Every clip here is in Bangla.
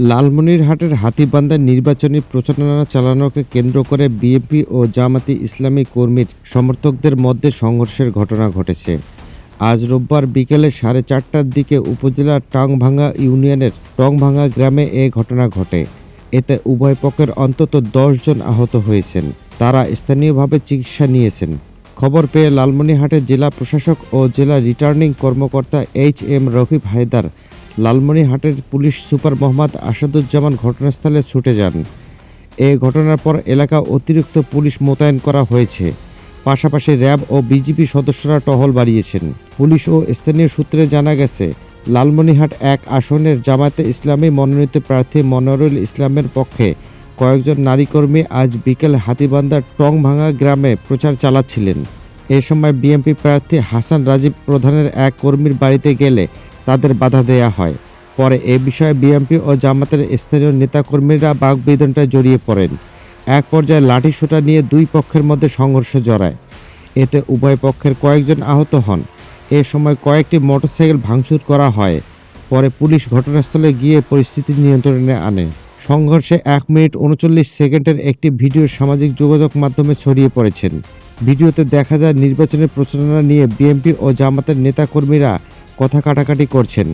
লালমনিরহাটের হাতীবান্ধায় নির্বাচনী প্রচারণা চালানোকে কেন্দ্র করে বিএনপি ও জামায়াতে ইসলামী কর্মীর সমর্থকদের মধ্যে সংঘর্ষের ঘটনা ঘটেছে। আজ রোববার বিকেলে 4:30টার দিকে উপজেলার টাংভাঙ্গা ইউনিয়নের টংভাঙ্গা গ্রামে এ ঘটনা ঘটে। এতে উভয় পক্ষের অন্তত 10 জন আহত হয়েছেন। তারা স্থানীয়ভাবে চিকিৎসা নিয়েছেন। খবর পেয়ে লালমনিরহাটের জেলা প্রশাসক ও জেলা রিটার্নিং কর্মকর্তা এইচ.এম. রকিব হায়দার, লালমনিরহাটের পুলিশ সুপার মোহাম্মদ আসাদুজ্জামান ঘটনাস্থলে ছুটে যান। এ ঘটনার পর এলাকা অতিরিক্ত পুলিশ মোতায়েন করা হয়েছে। পাশাপাশি র্যাব ও বিজিবি সদস্যরা টহল বাড়িয়েছেন। পুলিশ ও স্থানীয় সূত্রে জানা গেছে, লালমনিরহাট 1 আসনের জামায়াতে ইসলামী মনোনীত প্রার্থী মনোয়ারুল ইসলামের পক্ষে কয়েকজন নারী কর্মী আজ বিকেলে হাতীবান্ধার টংভাঙ্গা গ্রামে প্রচার চালাচ্ছিলেন। এ সময় বিএনপি প্রার্থী হাসান রাজীব প্রধানের এক কর্মীর বাড়িতে গেলে তাদের বাধা দেয়া হয়। পরে এ বিষয়ে বিএনপি ও জামায়াতের স্থানীয় নেতাকর্মীরা বাকবিতণ্ডায় জড়িয়ে পড়েন। এক পর্যায়ে লাঠিসোঁটা নিয়ে দুই পক্ষের মধ্যে সংঘর্ষ জড়ায়। এতে উভয় পক্ষের কয়েকজন আহত হন। এ সময় কয়েকটি মোটরসাইকেল ভাঙচুর করা হয়। পরে পুলিশ ঘটনাস্থলে গিয়ে পরিস্থিতি নিয়ন্ত্রণে আনে। সংঘর্ষে 1 মিনিট 39 সেকেন্ডের একটি ভিডিও সামাজিক যোগাযোগ মাধ্যমে ছড়িয়ে পড়েছেন। ভিডিওতে দেখা যায় নির্বাচনের প্রচারণা নিয়ে বিএনপি ও জামায়াতের নেতাকর্মীরা কথা কাটাকাটি করছেন।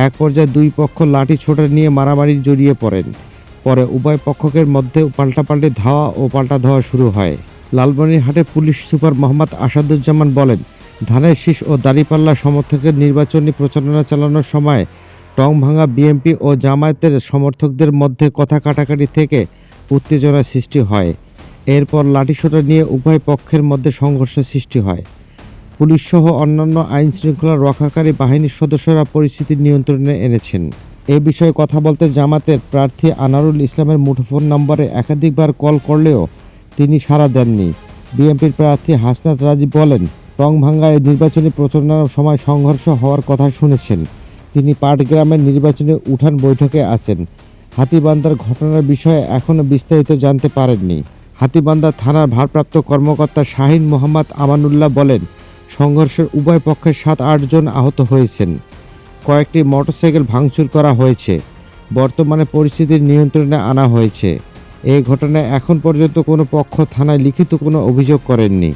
এক পর্যায়ে দুই পক্ষ লাঠিছোঁটা নিয়ে মারামারি জড়িয়ে পড়েন। পরে উভয় পক্ষের মধ্যে পাল্টাপাল্টি ধাওয়া ও পাল্টা ধাওয়া শুরু হয়। লালমনিরহাটে পুলিশ সুপার মোহাম্মদ আসাদুজ্জামান বলেন, ধানের শীষ ও দাঁড়িপাল্লা সমর্থকের নির্বাচনী প্রচারণা চালানোর সময় টংভাঙ্গা বিএনপি ও জামায়াতের সমর্থকদের মধ্যে কথা কাটাকাটি থেকে উত্তেজনার সৃষ্টি হয়। এরপর লাঠিসোঁটা নিয়ে উভয় পক্ষের মধ্যে সংঘর্ষ সৃষ্টি হয়। পুলিশসহ অন্যান্য আইনশৃঙ্খলা রক্ষাকারী বাহিনীর সদস্যরা পরিস্থিতি নিয়ন্ত্রণে এনেছেন। এ বিষয়ে কথা বলতে জামায়াতের প্রার্থী আনারুল ইসলামের মুঠোফোন নম্বরে একাধিকবার কল করলেও তিনি সাড়া দেননি। বিএনপির প্রার্থী হাসনাত রাজীব বলেন, টংভাঙ্গায় নির্বাচনী প্রচারণার সময় সংঘর্ষ হওয়ার কথা শুনেছেন। তিনি পাটগ্রামের নির্বাচনী উঠান বৈঠকে আছেন। হাতীবান্ধার ঘটনার বিষয়ে এখনও বিস্তারিত জানতে পারেননি। হাতীবান্ধা থানার ভারপ্রাপ্ত কর্মকর্তা শাহীন মোহাম্মদ আমানুল্লাহ বলেন, সংঘর্ষের উভয় পক্ষের 7-8 জন আহত হয়েছেন। কয়েকটি মোটরসাইকেল ভাঙচুর করা হয়েছে। বর্তমানে পরিস্থিতি নিয়ন্ত্রণে আনা হয়েছে। এই ঘটনায় এখন পর্যন্ত কোনো পক্ষ থানায় লিখিত কোনো অভিযোগ করেননি।